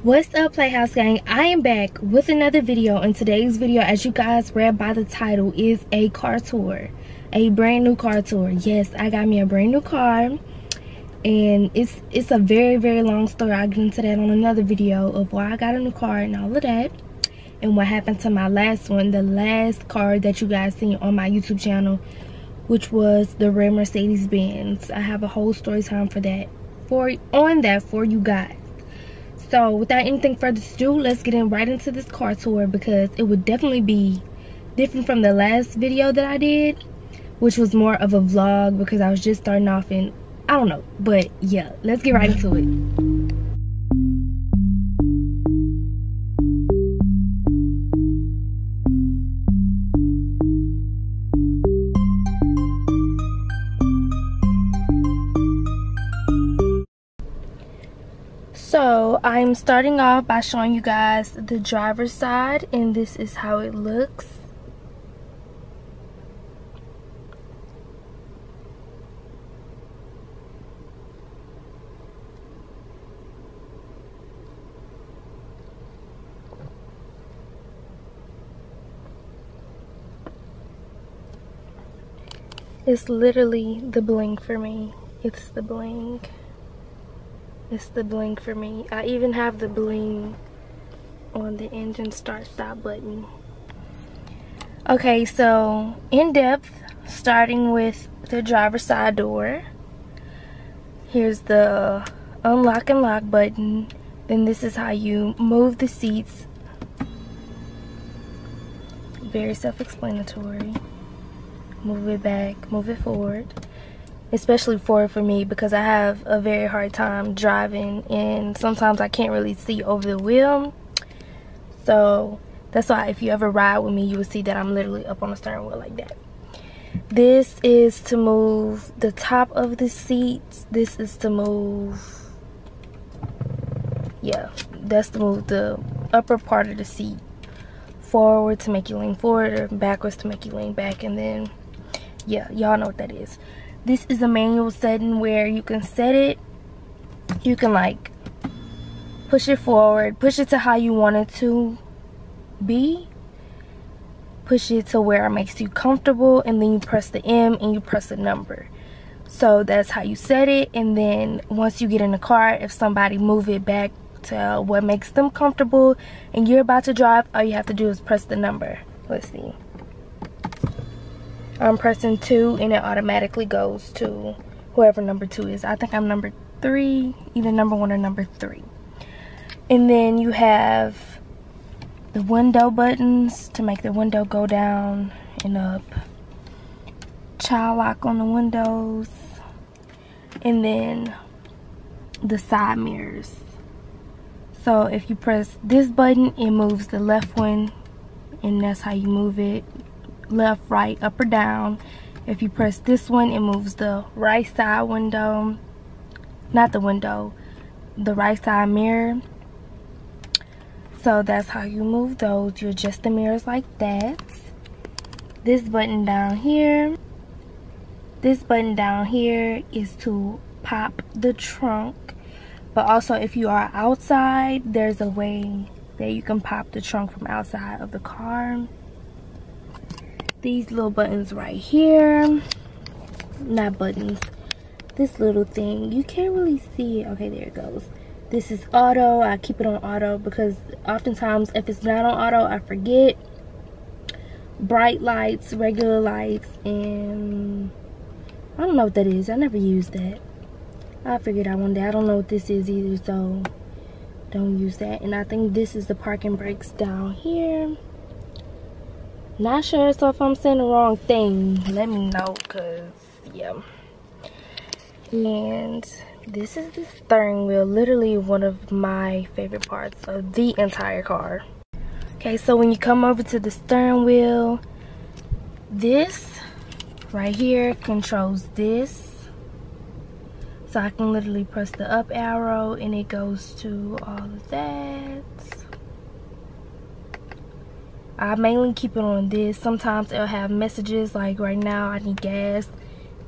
What's up, Playhouse Gang? I am back with another video, and today's video, as you guys read by the title, is a car tour, a brand new car tour. Yes, I got me a brand new car, and it's a very long story. I'll get into that on another video of why I got a new car and all of that, and what happened to my last one, the last car that you guys seen on my YouTube channel, which was the red Mercedes Benz. I have a whole story time for that, for you guys. So without anything further ado, let's get right into this car tour, because it would definitely be different from the last video that I did, which was more of a vlog because I was just starting off, and I don't know. But yeah, let's get right into it. So I'm starting off by showing you guys the driver's side, and this is how it looks. It's literally the bling for me. It's the bling. It's the bling for me. I even have the bling on the engine start stop button. Okay, so in depth, starting with the driver's side door. Here's the unlock and lock button. Then this is how you move the seats. Very self-explanatory. Move it back, move it forward. Especially forward for me, because I have a very hard time driving and sometimes I can't really see over the wheel. So that's why if you ever ride with me, you will see that I'm literally up on the steering wheel like that. This is to move the top of the seats. This is to move, yeah, that's to move the upper part of the seat forward to make you lean forward, or backwards to make you lean back. And then, yeah, y'all know what that is. This is a manual setting where you can set it. You can like push it forward, push it to how you want it to be, push it to where it makes you comfortable, and then you press the M and you press a number. So that's how you set it. And then once you get in the car, if somebody move it back to what makes them comfortable and you're about to drive, all you have to do is press the number. Let's see. I'm pressing 2 and it automatically goes to whoever number 2 is. I think I'm number 3, either number 1 or number 3. And then you have the window buttons to make the window go down and up. Child lock on the windows. And then the side mirrors. So if you press this button, it moves the left one, and that's how you move it. Left, right, up or down. If you press this one, it moves the right side window, not the window, the right side mirror. So that's how you move those. You adjust the mirrors like that. This button down here, this button down here is to pop the trunk. But also if you are outside, there's a way that you can pop the trunk from outside of the car. These little buttons right here, not buttons, this little thing, you can't really see it. Okay, there it goes. This is auto. I keep it on auto because oftentimes if it's not on auto, I forget. Bright lights, regular lights, and I don't know what that is. I never used that. I'll figure it out one day. I don't know what this is either, so don't use that. And I think this is the parking brakes down here. Not sure, so if I'm saying the wrong thing, let me know, because yeah. And this is the steering wheel, literally one of my favorite parts of the entire car. Okay, so when you come over to the steering wheel, this right here controls this. So I can literally press the up arrow and it goes to all of that. I mainly keep it on this. Sometimes it'll have messages like right now I need gas.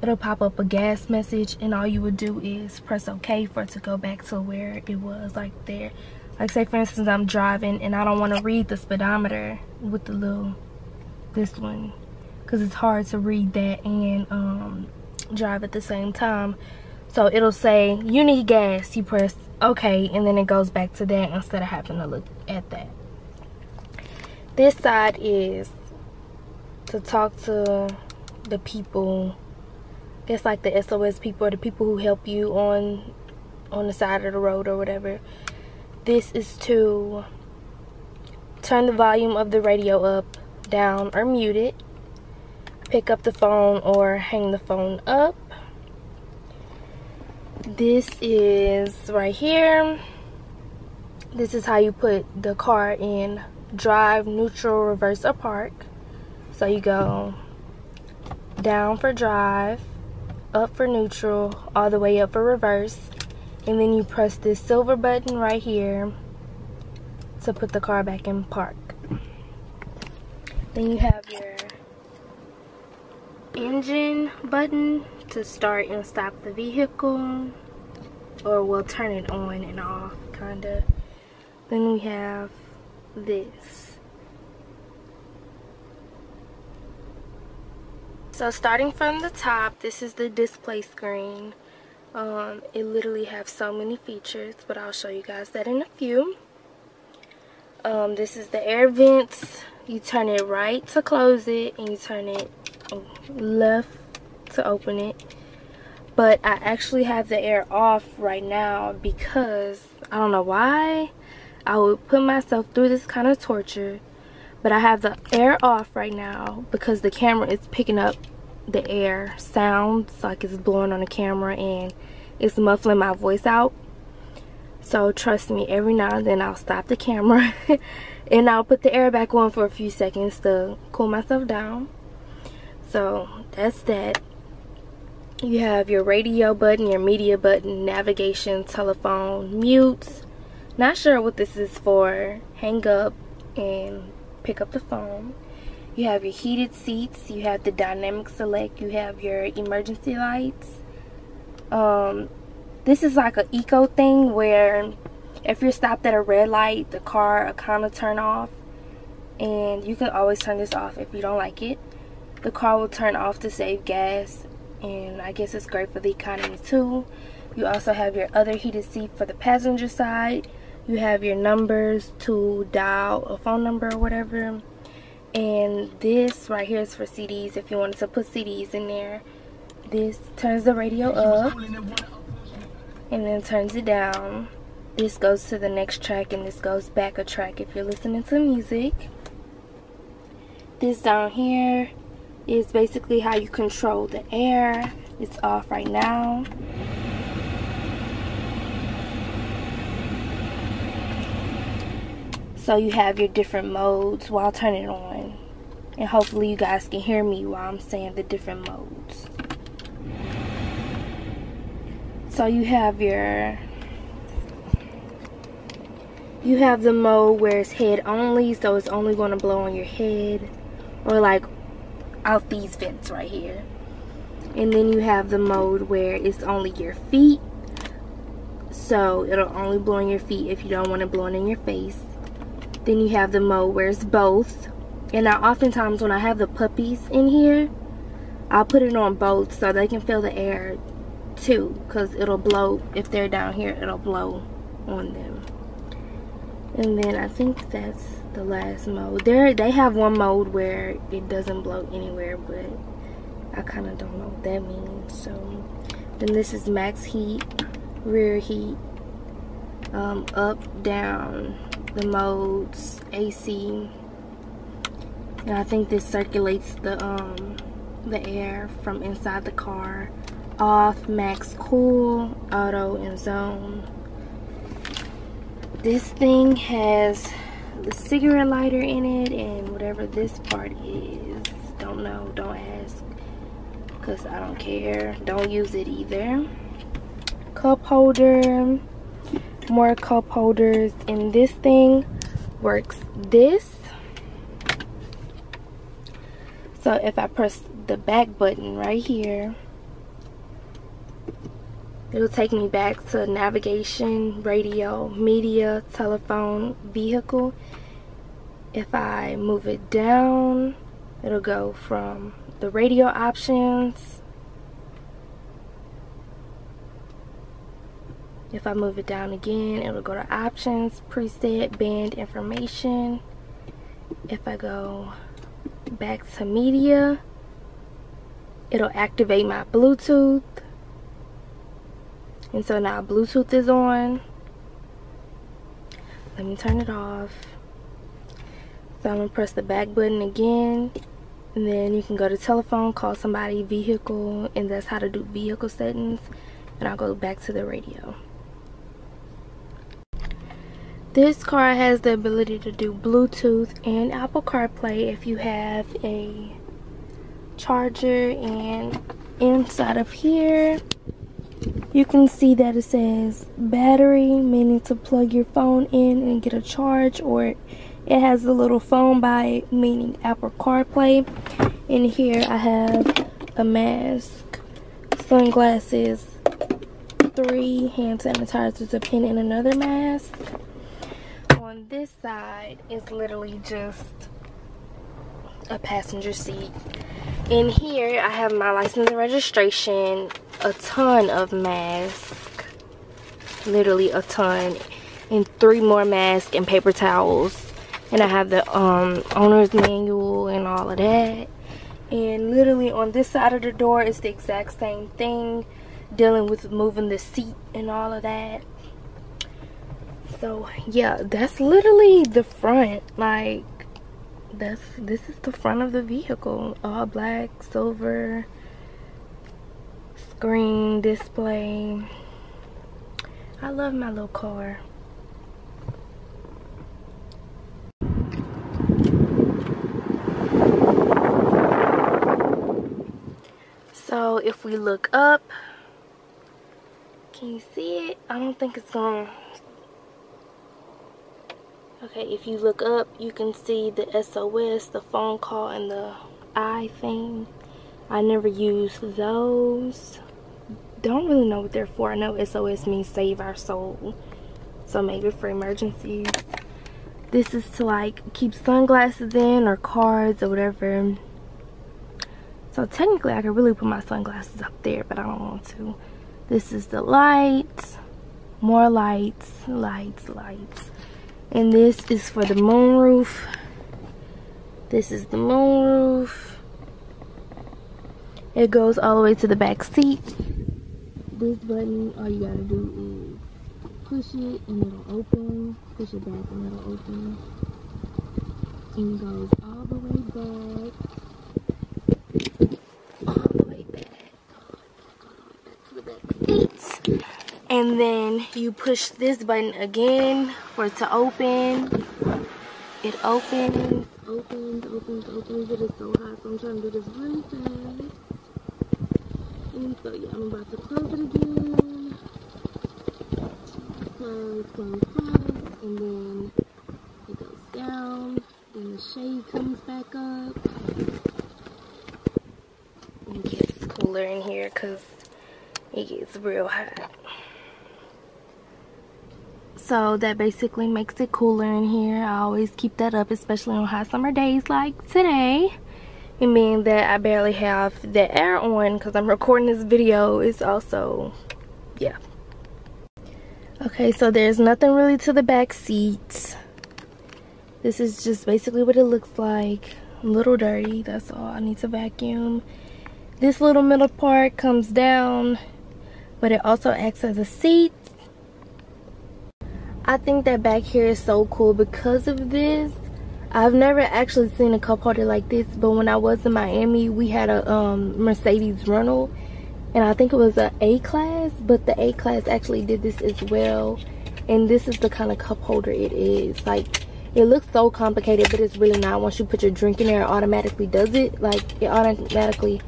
It'll pop up a gas message, and all you would do is press OK for it to go back to where it was, like there. Like say for instance I'm driving and I don't want to read the speedometer with the this one, because it's hard to read that and drive at the same time. So it'll say you need gas, you press okay, and then it goes back to that instead of having to look at that. This side is to talk to the people, it's like the SOS people or the people who help you on the side of the road or whatever. This is to turn the volume of the radio up, down, or mute it, pick up the phone or hang the phone up. This is right here. This is how you put the car in drive, neutral, reverse, or park. So you go down for drive, up for neutral, all the way up for reverse, and then you press this silver button right here to put the car back in park. Then you have your engine button to start and stop the vehicle, or we'll turn it on and off kinda. Then we have this. So starting from the top, this is the display screen. It literally has so many features, but I'll show you guys that in a few. This is the air vents. You turn it right to close it, and you turn it left to open it. But I actually have the air off right now because I don't know why I would put myself through this kind of torture. But I have the air off right now because the camera is picking up the air sounds like it's blowing on the camera and it's muffling my voice out. So trust me, every now and then I'll stop the camera and I'll put the air back on for a few seconds to cool myself down. So that's that. You have your radio button, your media button, navigation, telephone, mute. Not sure what this is for. Hang up and pick up the phone. You have your heated seats. You have the dynamic select. You have your emergency lights. This is like an eco thing where if you're stopped at a red light, the car will kind of turn off. And you can always turn this off if you don't like it. The car will turn off to save gas. And I guess it's great for the economy too. You also have your other heated seat for the passenger side. You have your numbers to dial a phone number or whatever. And this right here is for CDs if you wanted to put CDs in there. This turns the radio up and then turns it down. This goes to the next track and this goes back a track if you're listening to music. This down here is basically how you control the air. It's off right now. So you have your different modes while turning it on. And hopefully you guys can hear me while I'm saying the different modes. So you have the mode where it's head only, so it's only going to blow on your head or like out these vents right here. And then you have the mode where it's only your feet, so it'll only blow on your feet if you don't want it blowing in your face. Then you have the mode where it's both. And now oftentimes when I have the puppies in here, I'll put it on both so they can feel the air too, because it'll blow. If they're down here, it'll blow on them. And then I think that's the last mode. They have one mode where it doesn't blow anywhere, but I kind of don't know what that means. So then this is max heat, rear heat, up, down, the modes, AC. And I think this circulates the air from inside the car. Off, max cool, auto, and zone. This thing has the cigarette lighter in it and whatever this part is. Don't know, don't ask, because I don't care. Don't use it either. Cup holder, more cup holders, and this thing works this. So if I press the back button right here, It'll take me back to navigation, radio, media, telephone, vehicle. If I move it down, it'll go from the radio options. If I move it down again, it'll go to options, preset, band information. If I go back to media, it'll activate my Bluetooth. And so now Bluetooth is on. Let me turn it off. So I'm gonna press the back button again, and then you can go to telephone, call somebody, vehicle, and that's how to do vehicle settings. And I'll go back to the radio. This car has the ability to do Bluetooth and Apple CarPlay if you have a charger. And inside of here, you can see that it says battery, meaning to plug your phone in and get a charge, or it has a little phone by it, meaning Apple CarPlay. In here I have a mask, sunglasses, 3 hand sanitizers, a pen, and another mask. On this side is literally just a passenger seat. In here I have my license and registration, a ton of masks, literally a ton, and 3 more masks and paper towels. And I have the owner's manual and all of that. And literally on this side of the door is the exact same thing, dealing with moving the seat and all of that. So yeah, that's literally the front. Like, this is the front of the vehicle. All black, silver, screen display. I love my little car. So if we look up, can you see it? I don't think it's gonna. Okay, if you look up, you can see the SOS, the phone call, and the I thing. I never use those. Don't really know what they're for. I know SOS means save our soul, so maybe for emergencies. This is to like keep sunglasses in, or cards, or whatever. So technically I could really put my sunglasses up there, but I don't want to. This is the lights, more lights, lights. And this is for the moonroof. This is the moonroof. It goes all the way to the back seat. This button, all you gotta do is push it and it'll open. Push it back and it'll open. And it goes all the way back. All the way back. To the back seats. And then you push this button again for it to open. It opens. It is so hot, so I'm trying to do this really fast. And so yeah, I'm about to close it again. Close, and then it goes down. Then the shade comes back up. And it gets cooler in here because it gets real hot. So that basically makes it cooler in here. I always keep that up, especially on hot summer days like today. And being that I barely have the air on because I'm recording this video, it's also, yeah. Okay, so there's nothing really to the back seats. This is just basically what it looks like. A little dirty, that's all. I need to vacuum. This little middle part comes down, but it also acts as a seat. I think that back here is so cool because of this. I've never actually seen a cup holder like this, but when I was in Miami, we had a Mercedes rental, and I think it was an A-Class, but the A-Class actually did this as well. And this is the kind of cup holder it is. Like, it looks so complicated, but it's really not. Once you put your drink in there, it automatically does it. Like, it automatically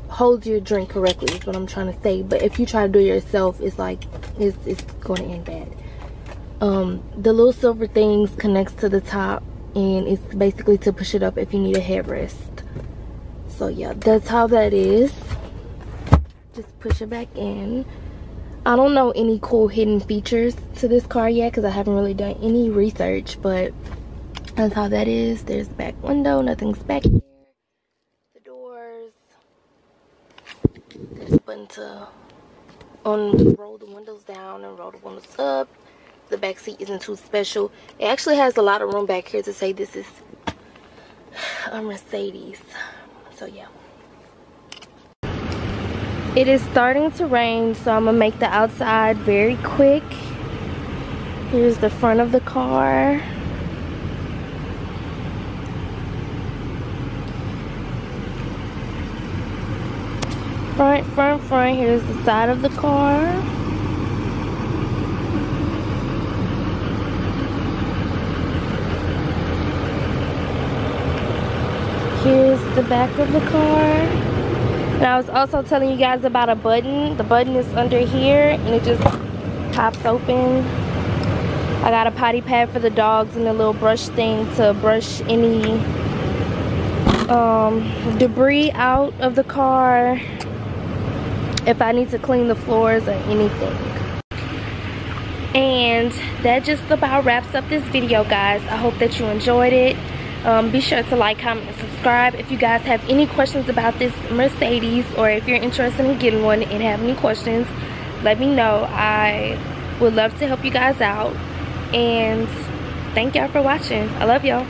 holds your drink correctly is what I'm trying to say. But if you try to do it yourself, it's like, it's going to end bad. The little silver things connects to the top, and it's basically to push it up if you need a headrest. So yeah, that's how that is. Just push it back in. I don't know any cool hidden features to this car yet because I haven't really done any research, but that's how that is. There's the back window, nothing's back there. The doors. There's a button to roll the windows down and roll the windows up. The back seat isn't too special. It actually has a lot of room back here to say this is a Mercedes. So yeah. It is starting to rain, so I'm gonna make the outside very quick. Here's the front of the car. Front. Here's the side of the car. Here's the back of the car. And I was also telling you guys about a button. The button is under here and it just pops open. I got a potty pad for the dogs and a little brush thing to brush any debris out of the car if I need to clean the floors or anything. And that just about wraps up this video, guys. I hope that you enjoyed it. Be sure to like, comment, and subscribe. If you guys have any questions about this Mercedes, or if you're interested in getting one and have any questions, let me know. I would love to help you guys out. And thank y'all for watching. I love y'all.